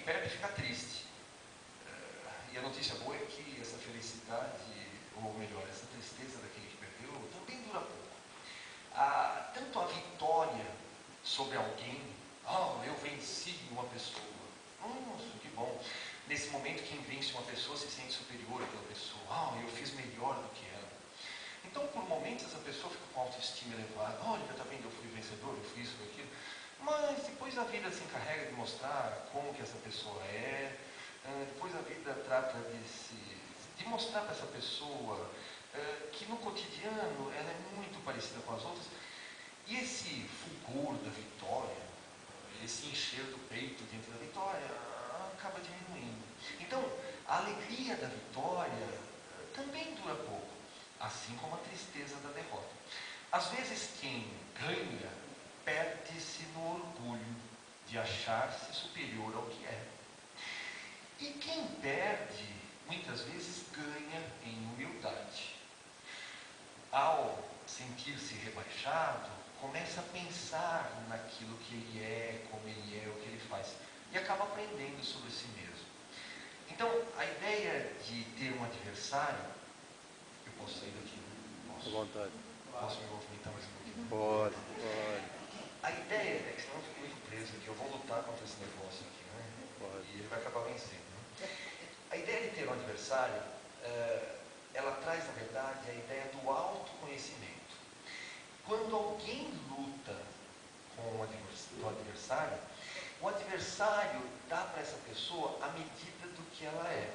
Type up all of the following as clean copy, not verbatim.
perde fica triste. E a notícia boa é que essa felicidade, ou melhor, essa tristeza daquele que perdeu, também dura pouco. Tanto a vitória sobre alguém, eu venci uma pessoa, nossa, que bom. Nesse momento, quem vence uma pessoa se sente superior àquela pessoa, eu fiz melhor do que ela. Então, por momentos, essa pessoa fica com autoestima elevada, olha, está vendo, eu fui vencedor, eu fui isso, eu aquilo. Mas depois a vida se encarrega de mostrar como que essa pessoa é, depois a vida trata de mostrar para essa pessoa que no cotidiano ela é muito parecida com as outras, e esse fulgor da vitória, esse encher do peito diante da vitória, acaba diminuindo. Então, a alegria da vitória também dura pouco, assim como a tristeza da derrota. Às vezes quem ganha perde-se no orgulho de achar-se superior ao que é. E quem perde, muitas vezes ganha em humildade. Ao sentir-se rebaixado, começa a pensar naquilo que ele é, como ele é, o que ele faz, e acaba aprendendo sobre si mesmo. Então, a ideia de ter um adversário, eu posso sair daqui, né? Posso? À vontade. Posso me movimentar mais um pouquinho? Pode. A ideia é que senão eu fico muito preso aqui, eu vou lutar contra esse negócio aqui, né? Pode. E ele vai acabar vencendo, né? A ideia de ter um adversário, ela traz, na verdade, a ideia do autoconhecimento. Quando alguém luta com o adversário, o adversário dá para essa pessoa a medida do que ela é.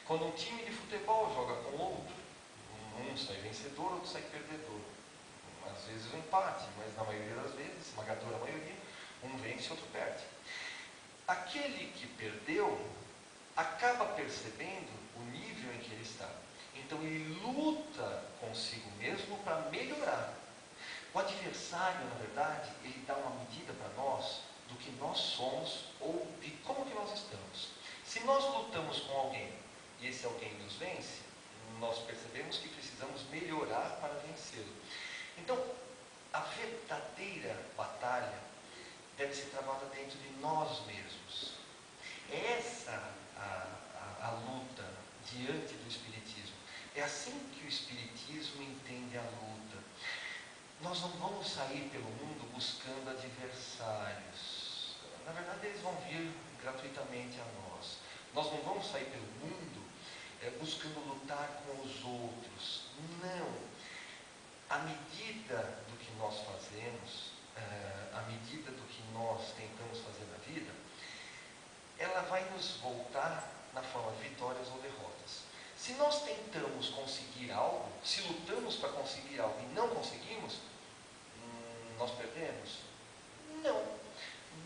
Quando um time de futebol joga com outro, um sai vencedor, outro sai perdedor. Às vezes um empate, mas na maioria das vezes, esmagadora maioria, um vence e outro perde. Aquele que perdeu acaba percebendo o nível em que ele está. Então ele luta consigo mesmo para melhorar. O adversário, na verdade, ele dá uma medida para nós do que nós somos ou de como que nós estamos. Se nós lutamos com alguém e esse alguém nos vence, nós percebemos que precisamos melhorar para vencê-lo. Então, a verdadeira batalha deve ser travada dentro de nós mesmos. É essa a luta diante do Espiritismo. É assim que o Espiritismo entende a luta. Nós não vamos sair pelo mundo buscando adversários. Na verdade, eles vão vir gratuitamente a nós. Nós não vamos sair pelo mundo buscando lutar com os outros. Não. À medida do que nós fazemos, à medida do que nós tentamos fazer na vida, ela vai nos voltar na forma de vitórias ou derrotas. Se nós tentamos conseguir algo, se lutamos para conseguir algo e não conseguimos, nós perdemos? Não.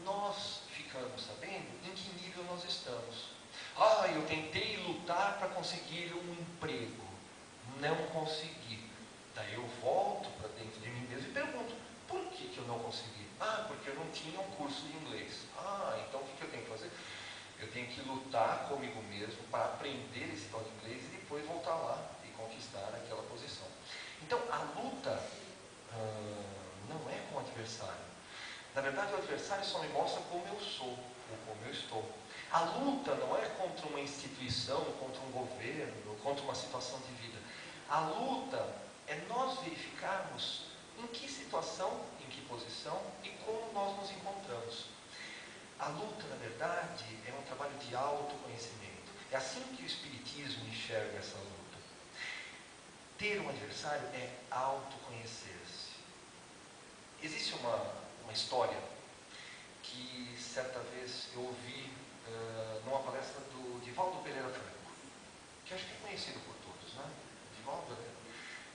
Nós ficamos sabendo em que nível nós estamos. Eu tentei lutar para conseguir um emprego. Não consegui. Daí eu volto para dentro de mim mesmo e pergunto, por que eu não consegui? Porque eu não tinha um curso de inglês. Então o que eu tenho que fazer? Eu tenho que lutar comigo mesmo para aprender esse tal de inglês e depois voltar lá e conquistar aquela posição. Então a luta não é com o adversário. Na verdade, o adversário só me mostra como eu sou ou como eu estou. A luta não é contra uma instituição, contra um governo, contra uma situação de vida. A luta é nós verificarmos em que situação, em que posição e como nós nos encontramos. A luta, na verdade, é um trabalho de autoconhecimento. É assim que o Espiritismo enxerga essa luta. Ter um adversário é autoconhecer-se. Existe uma história que certa vez eu ouvi numa palestra do Divaldo Pereira Franco, que acho que é conhecido por todos, né? Divaldo é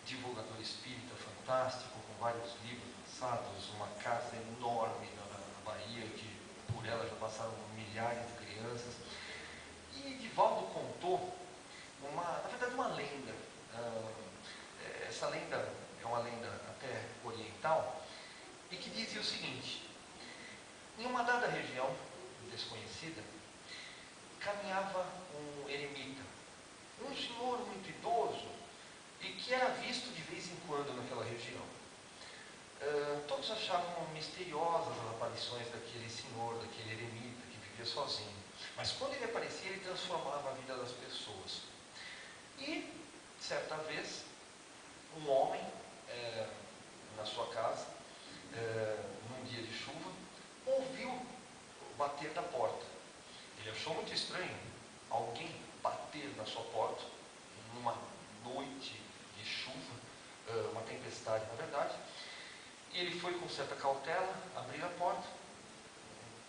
divulgador espírita fantástico, com vários livros lançados, uma casa enorme na Bahia, que por ela já passaram milhares de crianças. E Divaldo contou na verdade uma lenda. Essa lenda é uma lenda até oriental, e que dizia o seguinte: em uma dada região desconhecida, caminhava um eremita, um senhor muito idoso, e que era visto de vez em quando naquela região. Todos achavam misteriosas as aparições daquele senhor, daquele eremita que vivia sozinho. Mas quando ele aparecia, ele transformava a vida das pessoas. E, certa vez, um homem, na sua casa, num dia de chuva, ouviu bater na porta. Ele achou muito estranho alguém bater na sua porta numa noite de chuva, uma tempestade na verdade. E ele foi com certa cautela abrir a porta.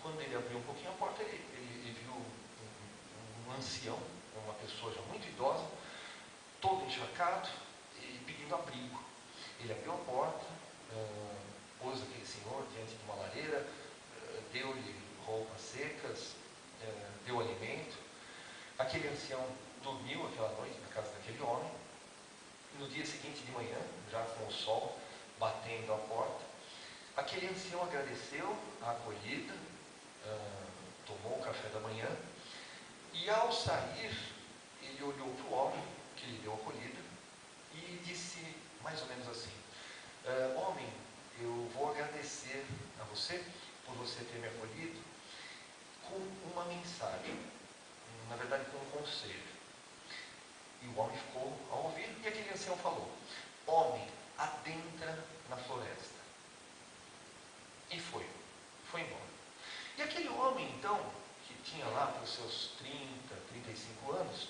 Quando ele abriu um pouquinho a porta, ele viu um ancião, uma pessoa já muito idosa, todo encharcado e pedindo abrigo. Ele abriu a porta, pôs aquele senhor diante de uma lareira, deu-lhe roupas secas, deu alimento. Aquele ancião dormiu aquela noite na casa daquele homem. No dia seguinte de manhã, já com o sol batendo a porta, aquele ancião agradeceu a acolhida, tomou o café da manhã e, ao sair, ele olhou para o homem que lhe deu a acolhida e disse mais ou menos assim: homem, eu vou agradecer a você por você ter me acolhido com uma mensagem, na verdade com um conselho. E o homem ficou a ouvir, e aquele ancião falou: homem, adentra na floresta. E foi embora. E aquele homem, então, que tinha lá para os seus 30, 35 anos,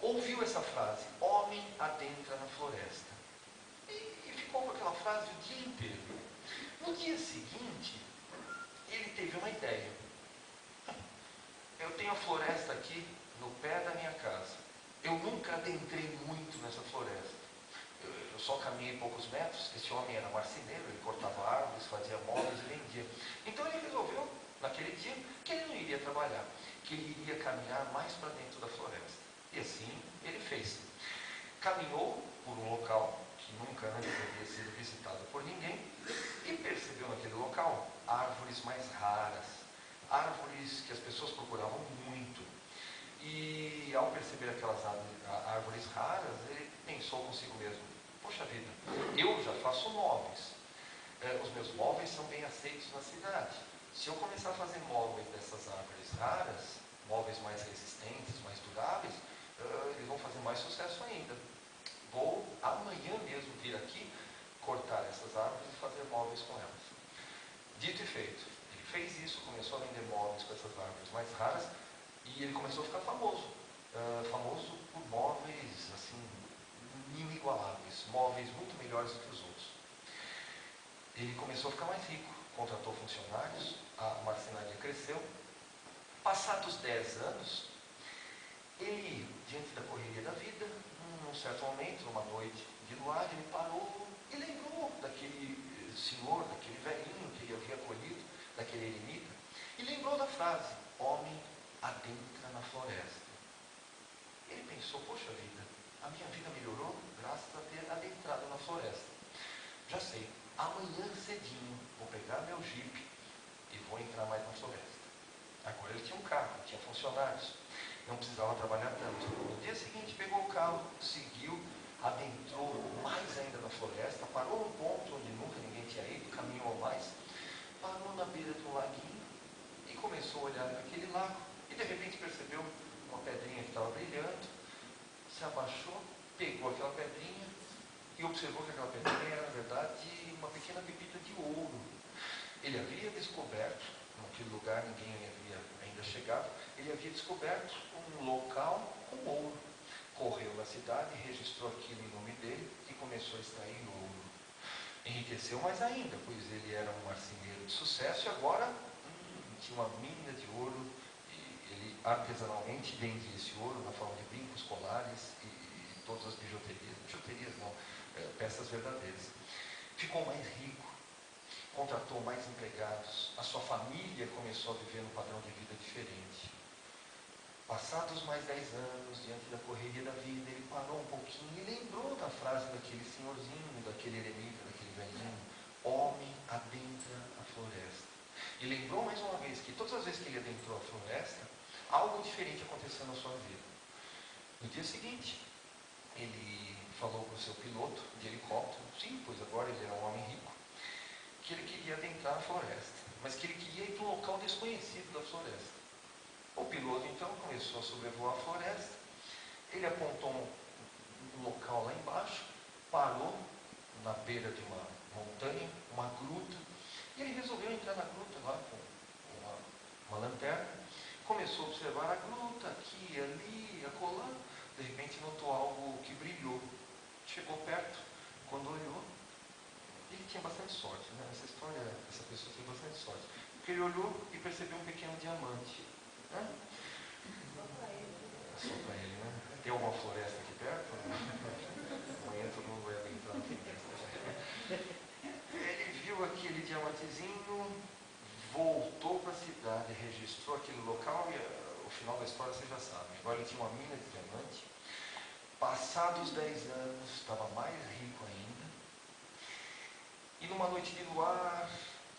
ouviu essa frase: homem, adentra na floresta. E ficou com aquela frase o dia inteiro. No dia seguinte, ele teve uma ideia. Eu tenho a floresta aqui no pé da minha casa. Eu nunca adentrei muito nessa floresta. Eu só caminhei poucos metros. Esse homem era marceneiro, ele cortava árvores, fazia móveis e vendia. Então ele resolveu, naquele dia, que ele não iria trabalhar, que ele iria caminhar mais para dentro da floresta. E assim ele fez. Caminhou por um local que nunca antes havia sido visitado por ninguém e percebeu naquele local árvores mais raras, árvores que as pessoas procuravam muito. E ao perceber aquelas árvores raras, ele pensou consigo mesmo: poxa vida, eu já faço móveis. Os meus móveis são bem aceitos na cidade. Se eu começar a fazer móveis dessas árvores raras, móveis mais resistentes, mais duráveis, eles vão fazer mais sucesso ainda. Vou amanhã mesmo vir aqui, cortar essas árvores e fazer móveis com elas. Dito e feito, ele fez isso, começou a vender móveis com essas árvores mais raras. E ele começou a ficar famoso, famoso por móveis assim, inigualáveis, móveis muito melhores do que os outros. Ele começou a ficar mais rico, contratou funcionários, a marcenaria cresceu. Passados 10 anos, ele, diante da correria da vida, num certo momento, numa noite de luar, ele parou e lembrou daquele senhor, daquele velhinho que ele havia acolhido, daquele eremita, e lembrou da frase: homem, adentra na floresta. Ele pensou: poxa vida, a minha vida melhorou graças a ter adentrado na floresta. Já sei, amanhã cedinho vou pegar meu jipe e vou entrar mais na floresta. Agora ele tinha um carro, tinha funcionários, não precisava trabalhar tanto. No dia seguinte pegou o carro, seguiu, adentrou mais ainda na floresta, parou num ponto onde nunca ninguém tinha ido, caminhou mais, parou na beira de um laguinho e começou a olhar para aquele lago. E de repente percebeu uma pedrinha que estava brilhando, se abaixou, pegou aquela pedrinha e observou que aquela pedrinha era, na verdade, uma pequena pepita de ouro. Ele havia descoberto, naquele lugar ninguém havia ainda chegado, ele havia descoberto um local com ouro. Correu na cidade, registrou aquilo em nome dele e começou a extrair ouro. Enriqueceu mais ainda, pois ele era um marceneiro de sucesso e agora tinha uma mina de ouro. Ele artesanalmente vendia esse ouro na forma de brincos, colares e todas as bijuterias não, peças verdadeiras. Ficou mais rico, contratou mais empregados, a sua família começou a viver num padrão de vida diferente. Passados mais 10 anos, diante da correria da vida, ele parou um pouquinho e lembrou da frase daquele senhorzinho, daquele eremita, daquele velhinho: homem, adentra a floresta. E lembrou mais uma vez que todas as vezes que ele adentrou a floresta, algo diferente aconteceu na sua vida. No dia seguinte, ele falou com o seu piloto de helicóptero, sim, pois agora ele era um homem rico, que ele queria adentrar a floresta, mas que ele queria ir para um local desconhecido da floresta. O piloto então começou a sobrevoar a floresta. Ele apontou um local lá embaixo, parou na beira de uma montanha, uma gruta, e ele resolveu entrar na gruta lá com uma lanterna. Começou a observar a gruta, aqui, ali, acolá. De repente notou algo que brilhou. Chegou perto, quando olhou, ele tinha bastante sorte, né? Essa história, essa pessoa teve bastante sorte. Porque ele olhou e percebeu um pequeno diamante. Né? Só para ele, né? Tem alguma floresta aqui perto? Amanhã todo mundo vai adentrar na floresta. Ele viu aquele diamantezinho, voltou para a cidade, registrou aquele local e o final da história vocês já sabem. Agora ele tinha uma mina de diamante. Passados 10 anos, estava mais rico ainda. E numa noite de luar,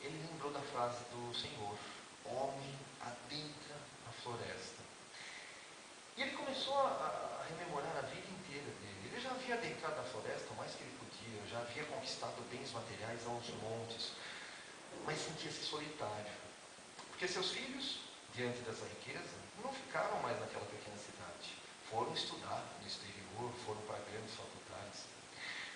ele lembrou da frase do Senhor: homem adentra a floresta. E ele começou a rememorar a vida inteira dele. Ele já havia adentrado a floresta o mais que ele podia, já havia conquistado bens materiais aos montes, mas sentia-se solitário. Porque seus filhos, diante dessa riqueza, não ficaram mais naquela pequena cidade. Foram estudar no exterior, foram para grandes faculdades.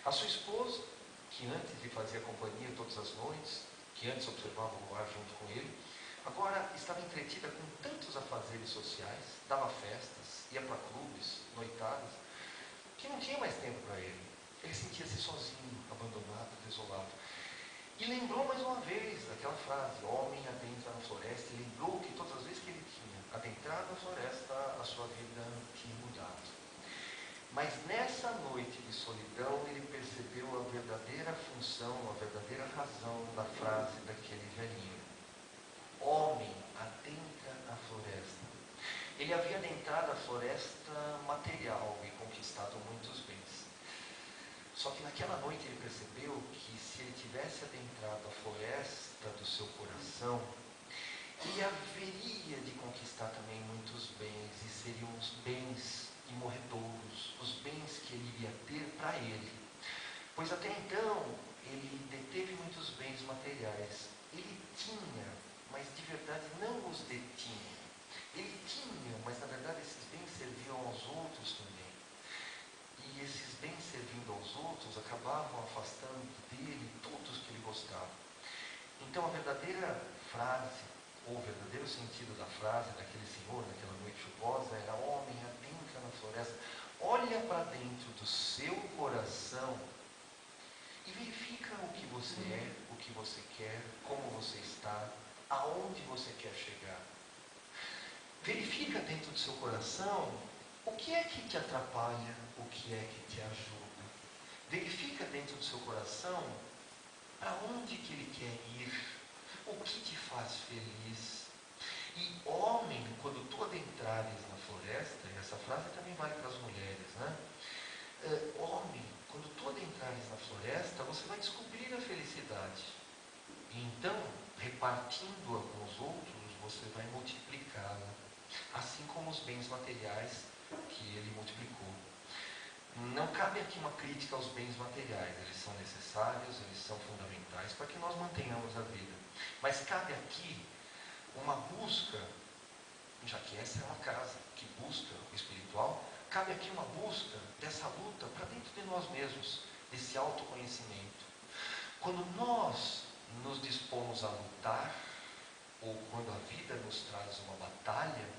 A sua esposa, que antes lhe fazia companhia todas as noites, que antes observava o luar junto com ele, agora estava entretida com tantos afazeres sociais, dava festas, ia para clubes, noitadas, que não tinha mais tempo para ele. Ele sentia-se sozinho, abandonado, desolado. E lembrou mais uma vez daquela frase: homem adentra na floresta, e lembrou que todas as vezes que ele tinha adentrado na floresta, a sua vida tinha mudado. Mas nessa noite de solidão, ele percebeu a verdadeira função, a verdadeira razão da frase daquele velhinho: homem adentra a floresta. Ele havia adentrado a floresta material e conquistado muitos bens. Só que naquela noite ele percebeu que se ele tivesse adentrado a floresta do seu coração, ele haveria de conquistar também muitos bens, e seriam os bens imorredouros, os bens que ele iria ter para ele. Pois até então, ele deteve muitos bens materiais. Ele tinha, mas de verdade não os detinha. Ele tinha, mas na verdade esses bens serviam aos outros também. E esses bens servindo aos outros acabavam afastando dele todos que ele gostava. Então a verdadeira frase, ou o verdadeiro sentido da frase daquele senhor, naquela noite chuvosa, era: homem, adentra na floresta. Olha para dentro do seu coração e verifica o que você é, o que você quer, como você está, aonde você quer chegar. Verifica dentro do seu coração o que é que te atrapalha, o que é que te ajuda. Verifica dentro do seu coração para onde que ele quer ir, o que te faz feliz. E homem, quando tu adentrares na floresta, e essa frase também vale para as mulheres, né? Homem, quando tu adentrares na floresta, você vai descobrir a felicidade. E então, repartindo-a com os outros, você vai multiplicá-la. Assim como os bens materiais que ele multiplicou. Não cabe aqui uma crítica aos bens materiais, eles são necessários, eles são fundamentais para que nós mantenhamos a vida. Mas cabe aqui uma busca, já que essa é uma casa que busca o espiritual, cabe aqui uma busca dessa luta para dentro de nós mesmos, desse autoconhecimento. Quando nós nos dispomos a lutar, ou quando a vida nos traz uma batalha,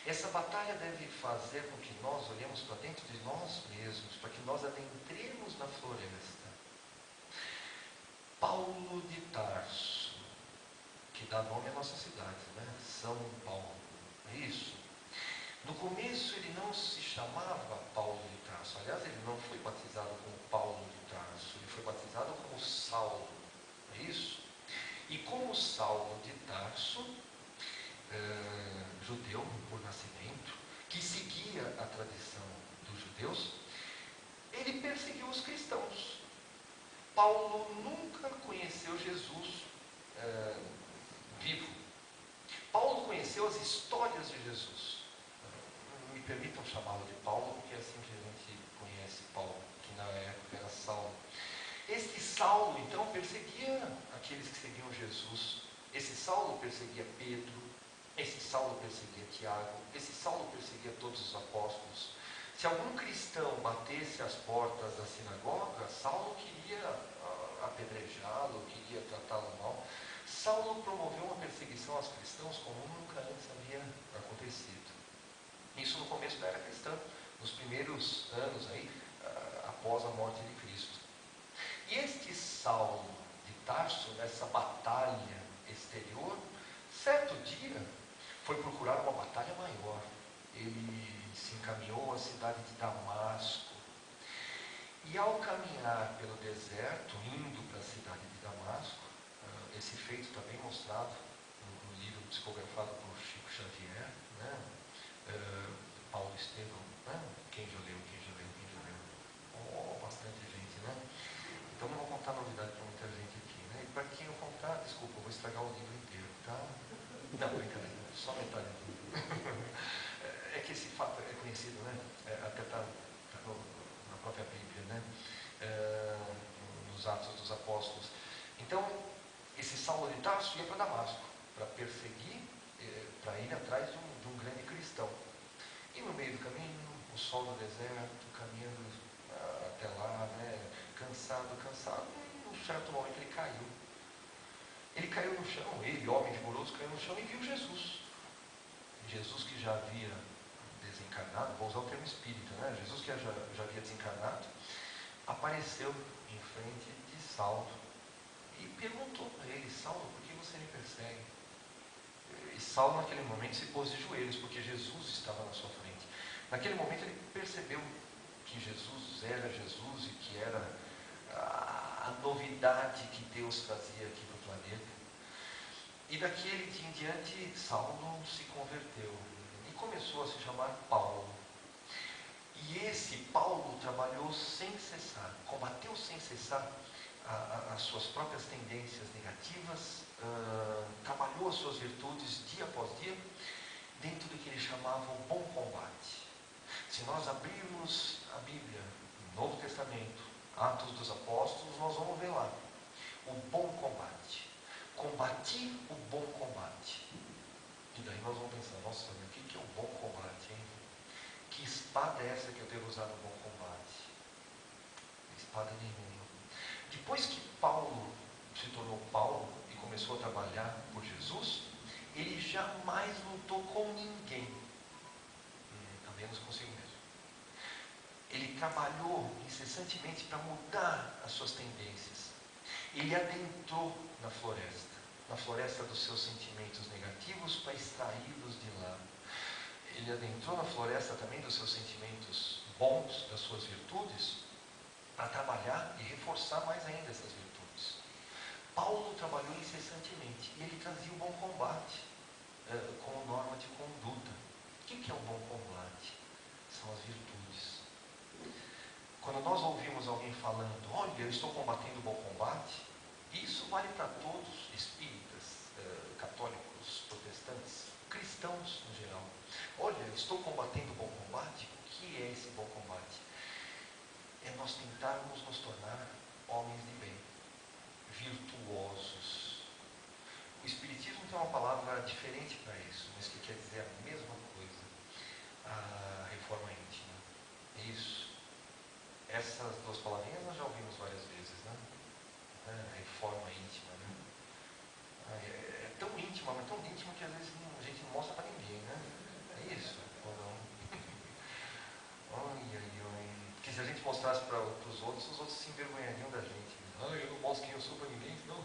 essa batalha deve fazer com que nós olhemos para dentro de nós mesmos, para que nós adentremos na floresta. Paulo de Tarso, que dá nome à nossa cidade, né? São Paulo, é isso? No começo ele não se chamava Paulo de Tarso. Aliás, ele não foi batizado como Paulo de Tarso, ele foi batizado como Saulo, é isso? E como Saulo de Tarso, judeu por nascimento, que seguia a tradição dos judeus, ele perseguiu os cristãos. Paulo nunca conheceu Jesus vivo. Paulo conheceu as histórias de Jesus. Me permitam chamá-lo de Paulo, porque é assim que a gente conhece Paulo, que na época era Saulo. Este Saulo, então, perseguia aqueles que seguiam Jesus. Esse Saulo perseguia Pedro. Esse Saulo perseguia Tiago, esse Saulo perseguia todos os apóstolos. Se algum cristão batesse às portas da sinagoga, Saulo queria apedrejá-lo, queria tratá-lo mal. Saulo promoveu uma perseguição aos cristãos como nunca antes havia acontecido. Isso no começo da era cristã, nos primeiros anos aí, após a morte de Cristo. E este Saulo de Tarso, nessa batalha exterior, certo dia foi procurar uma batalha maior. Ele se encaminhou à cidade de Damasco. E ao caminhar pelo deserto, indo para a cidade de Damasco, esse feito está bem mostrado no livro psicografado por Chico Xavier, né? Paulo Estevão, né? Quem já leu? Bastante gente, né? Então não vou contar novidade para muita gente aqui, né? E para quem eu contar, desculpa, eu vou estragar o livro inteiro, tá? Não, brincadeira, só metade do livro. É que esse fato é conhecido, né? Até está na própria Bíblia, né? Nos Atos dos Apóstolos. Então, esse Saulo de Tarso ia para Damasco, para perseguir, para ir atrás de um grande cristão. E no meio do caminho, o sol do deserto, caminhando até lá, né? Cansado, e num certo momento ele caiu. Ele caiu no chão, ele, homem vigoroso, caiu no chão e viu Jesus. Jesus que já havia desencarnado, vou usar o termo espírita, né? Jesus que já havia desencarnado, apareceu em frente de Saulo e perguntou para ele: Saulo, por que você me persegue? E Saulo naquele momento se pôs de joelhos, porque Jesus estava na sua frente. Naquele momento ele percebeu que Jesus era Jesus e que era a novidade que Deus trazia aqui para o planeta. E daquele dia em diante, Saulo se converteu e começou a se chamar Paulo. E esse Paulo trabalhou sem cessar, combateu sem cessar as suas próprias tendências negativas, trabalhou as suas virtudes dia após dia, dentro do que ele chamava o bom combate. Se nós abrirmos a Bíblia, no Novo Testamento, Atos dos Apóstolos, nós vamos ver lá o bom combate. Combati o bom combate. E daí nós vamos pensar: nossa, o que é o bom combate, hein? Que espada é essa que eu devo usar no bom combate? Espada nenhuma. Depois que Paulo se tornou Paulo e começou a trabalhar por Jesus, ele jamais lutou com ninguém, a menos consigo mesmo. Ele trabalhou incessantemente para mudar as suas tendências. Ele adentrou na floresta dos seus sentimentos negativos para extraí-los de lá. Ele adentrou na floresta também dos seus sentimentos bons, das suas virtudes, para trabalhar e reforçar mais ainda essas virtudes. Paulo trabalhou incessantemente e ele trazia o bom combate como norma de conduta. O que é o bom combate? São as virtudes. Quando nós ouvimos alguém falando: olha, eu estou combatendo o bom combate, isso vale para todos, espíritas, católicos, protestantes, cristãos no geral. Olha, eu estou combatendo o bom combate. O que é esse bom combate? É nós tentarmos nos tornar homens de bem, virtuosos. O Espiritismo tem uma palavra diferente para isso, mas que quer dizer a mesma coisa: a reforma íntima. Isso. Essas duas palavrinhas nós já ouvimos várias vezes, né? Reforma íntima, né? É tão íntima, mas tão íntima que às vezes a gente não mostra para ninguém, né? É isso ou não? Porque se a gente mostrasse para os outros se envergonhariam da gente. Eu não mostro quem eu sou para ninguém, senão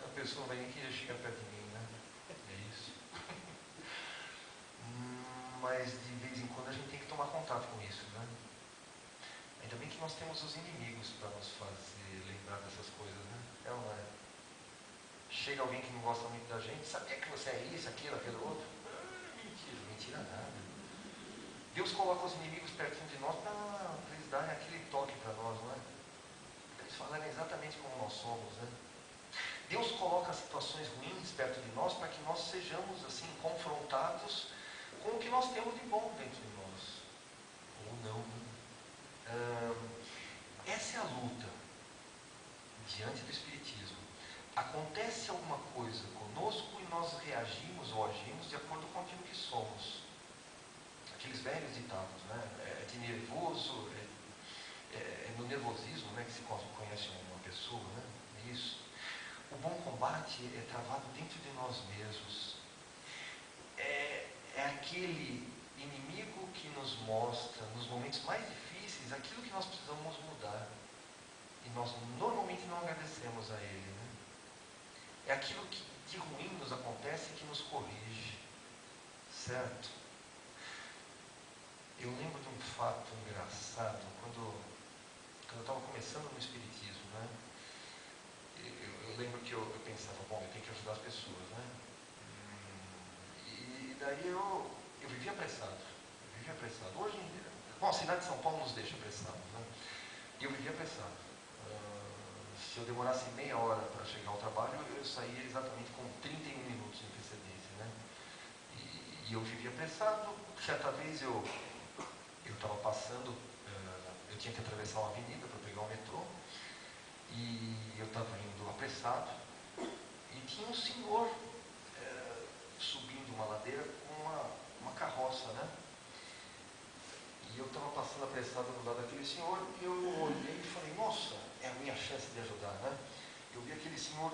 a pessoa não vai nem querer chegar perto de mim, né? É isso. Mas de vez em quando a gente tem que tomar contato com isso, né? Ainda bem que nós temos os inimigos para nos fazer lembrar dessas coisas, né? É ou não é? Chega alguém que não gosta muito da gente: sabia que você é isso, aquilo, aquilo outro? Mentira nada. Deus coloca os inimigos pertinho de nós para eles darem aquele toque para nós, não é? Para eles falarem exatamente como nós somos, né? Deus coloca situações ruins perto de nós para que nós sejamos assim confrontados com o que nós temos de bom dentro de nós. Ou não. Essa é a luta diante do Espiritismo. acontece alguma coisa conosco e nós reagimos ou agimos de acordo com aquilo que somos. Aqueles velhos ditados, né? É de nervoso, é no nervosismo, né, que se conhece uma pessoa, né? É isso. O bom combate é travado dentro de nós mesmos. É aquele inimigo que nos mostra, nos momentos mais difíceis, aquilo que nós precisamos mudar. E nós normalmente não agradecemos a ele, né? É aquilo que de ruim nos acontece que nos corrige, certo? Eu lembro de um fato engraçado, quando eu estava começando no Espiritismo, né? Eu lembro que eu pensava, bom, eu tenho que ajudar as pessoas, né? E daí eu vivia apressado. Hoje, bom, a cidade de São Paulo nos deixa apressados, né? E eu vivia apressado. Se eu demorasse meia hora para chegar ao trabalho, eu saía exatamente com 31 minutos de antecedência, né? E eu vivia apressado. Certa vez eu estava passando, eu tinha que atravessar uma avenida para pegar o metrô, e eu estava indo apressado, e tinha um senhor subindo uma ladeira com uma carroça, né? E eu estava passando apressado do lado daquele senhor, e eu olhei e falei, nossa, é a minha chance de ajudar, né? Eu vi aquele senhor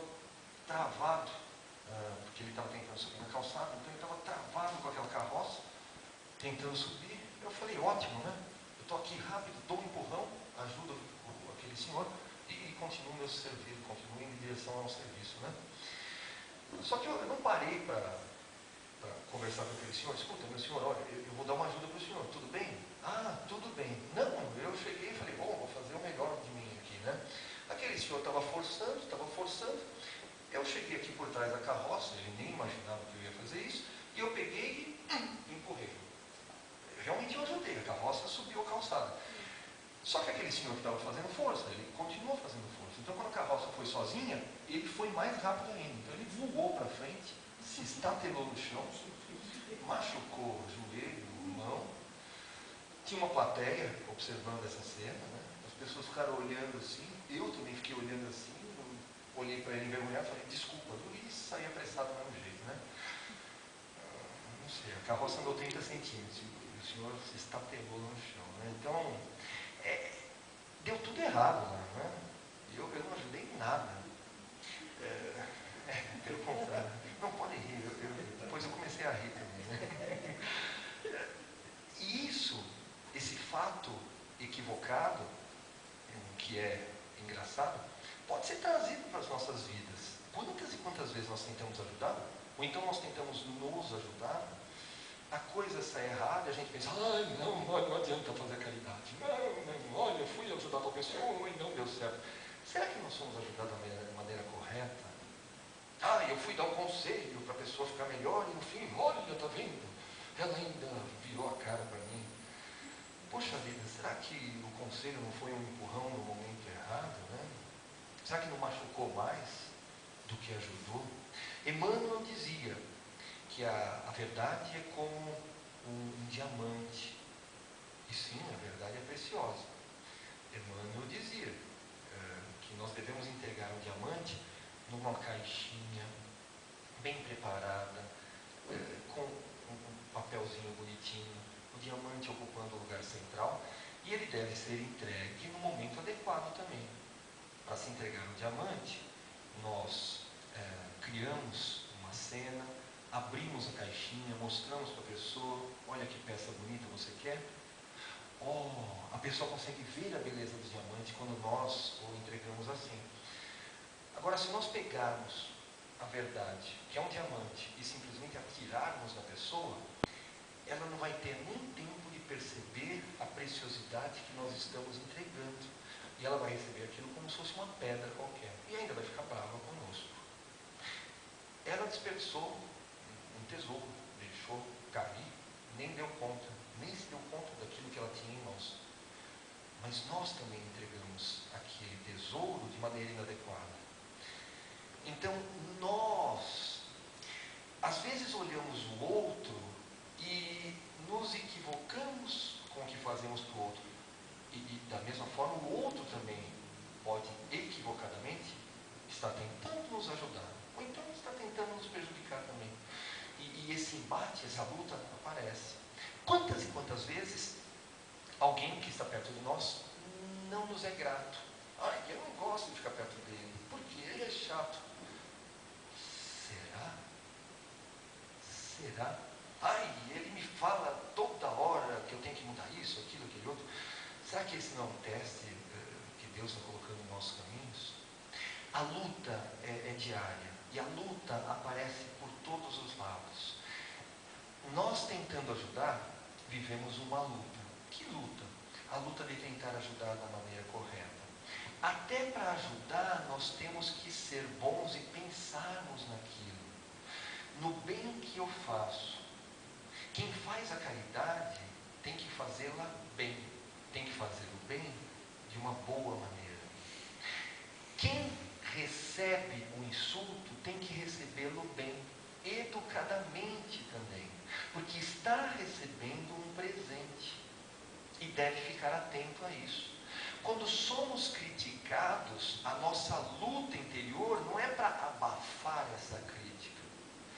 travado, porque ele estava tentando subir na calçada, então ele estava travado com aquela carroça, tentando subir. Eu falei, ótimo, né? Eu estou aqui rápido, dou um empurrão, ajudo aquele senhor e continuo meu serviço, continuo indo em direção ao serviço, né? Só que eu não parei para conversar com aquele senhor. Escuta, meu senhor, olha, eu vou dar uma ajuda para o senhor, tudo bem? Ah, tudo bem. Não, eu cheguei e falei, bom, vou fazer o melhor de mim aqui, né? Aquele senhor estava forçando. Eu cheguei aqui por trás da carroça, ele nem imaginava que eu ia fazer isso, e eu peguei e empurrei. Realmente eu ajudei, a carroça subiu a calçada. Só que aquele senhor que estava fazendo força, ele continuou fazendo força. Então quando a carroça foi sozinha, ele foi mais rápido ainda. Então ele voou para frente, se estatelou no chão, machucou o joelho, mão. Tinha uma plateia observando essa cena, né? As pessoas ficaram olhando assim, eu também fiquei olhando assim, olhei para ele envergonhado e falei, desculpa, e saí apressado do mesmo jeito, né? Não sei, a carroça andou 30 centímetros e o senhor se estatelou no chão, né? Então, deu tudo errado lá, né? Eu não ajudei em nada. Pelo contrário. Não, pode rir, depois eu comecei a rir também, né? E esse fato equivocado, que é engraçado, pode ser trazido para as nossas vidas. Quantas e quantas vezes nós tentamos ajudar? Ou então nós tentamos nos ajudar? A coisa sai errada e a gente pensa, ai, não adianta fazer caridade. Não, olha, eu fui ajudar tal pessoa e não deu certo. Será que nós somos ajudados da maneira correta? Ah, eu fui dar um conselho para a pessoa ficar melhor e no fim, olha, está vendo? Ela ainda virou a cara para mim. Poxa vida, será que o conselho não foi um empurrão no momento errado, né? Será que não machucou mais do que ajudou? Emmanuel dizia que a verdade é como um diamante. E sim, a verdade é preciosa. Emmanuel dizia que nós devemos entregar um diamante numa caixinha bem preparada, com um papelzinho bonitinho, o diamante ocupando o lugar central, e ele deve ser entregue no momento adequado também. Para se entregar o diamante, nós criamos uma cena, abrimos a caixinha, mostramos para a pessoa, olha que peça bonita você quer. A pessoa consegue ver a beleza do diamante quando nós o entregamos assim. Agora, se nós pegarmos a verdade, que é um diamante, e simplesmente atirarmos na pessoa, ela não vai ter nem tempo de perceber a preciosidade que nós estamos entregando. E ela vai receber aquilo como se fosse uma pedra qualquer. E ainda vai ficar brava conosco. Ela desperdiçou um tesouro, deixou cair, nem deu conta, nem se deu conta daquilo que ela tinha em mãos. Mas nós também entregamos aquele tesouro de maneira inadequada. Então, nós, às vezes, olhamos o outro e nos equivocamos com o que fazemos para o outro. E da mesma forma, o outro também pode, equivocadamente, está tentando nos ajudar, ou então está tentando nos prejudicar também. E esse embate, essa luta aparece. Quantas e quantas vezes alguém que está perto de nós não nos é grato? Ai, eu não gosto de ficar perto dele, porque ele é chato. Será? Será? Ai, ele me fala toda hora que eu tenho que mudar isso, aquilo, aquele outro. Será que esse não é um teste que Deus está colocando nos nossos caminhos? A luta é diária, e a luta aparece por todos os lados. Nós tentando ajudar, vivemos uma luta. Que luta? A luta de tentar ajudar da maneira correta. Até para ajudar, nós temos que ser bons e pensarmos naquilo, no bem que eu faço. Quem faz a caridade tem que fazê-la bem, tem que fazer o bem de uma boa maneira. Quem recebe o insulto tem que recebê-lo bem, educadamente também, porque está recebendo um presente e deve ficar atento a isso. Quando somos criticados, a nossa luta interior não é para abafar essa crítica.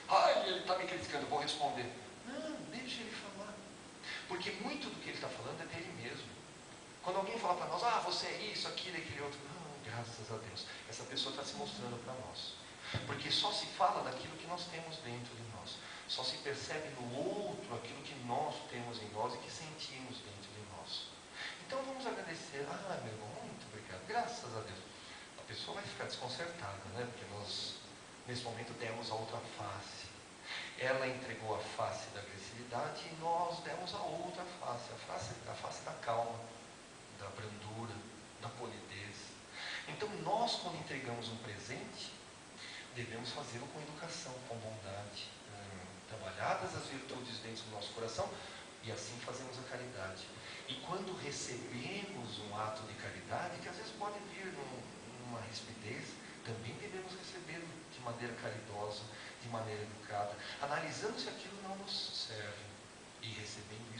Ai, ele está me criticando, vou responder. Não, deixa ele falar. Porque muito do que ele está falando é dele mesmo. Quando alguém fala para nós, você é isso, aquilo, aquele outro. Não, graças a Deus. Essa pessoa está se mostrando para nós. Porque só se fala daquilo que nós temos dentro de nós. Só se percebe no outro aquilo que nós temos em nós e que sentimos dentro de nós. Então vamos agradecer. Meu irmão, muito obrigado. Graças a Deus. A pessoa vai ficar desconcertada, né? Porque nós, nesse momento, demos a outra face. Ela entregou a face da agressividade e nós demos a outra face, a face da calma, da brandura, da polidez. Então nós, quando entregamos um presente, devemos fazê-lo com educação, com bondade, trabalhadas as virtudes dentro do nosso coração, e assim fazemos a caridade. E quando recebemos um ato de caridade, que às vezes pode vir numa rispidez, também devemos recebê-lo de maneira caridosa, de maneira educada, analisando se aquilo não nos serve e recebendo isso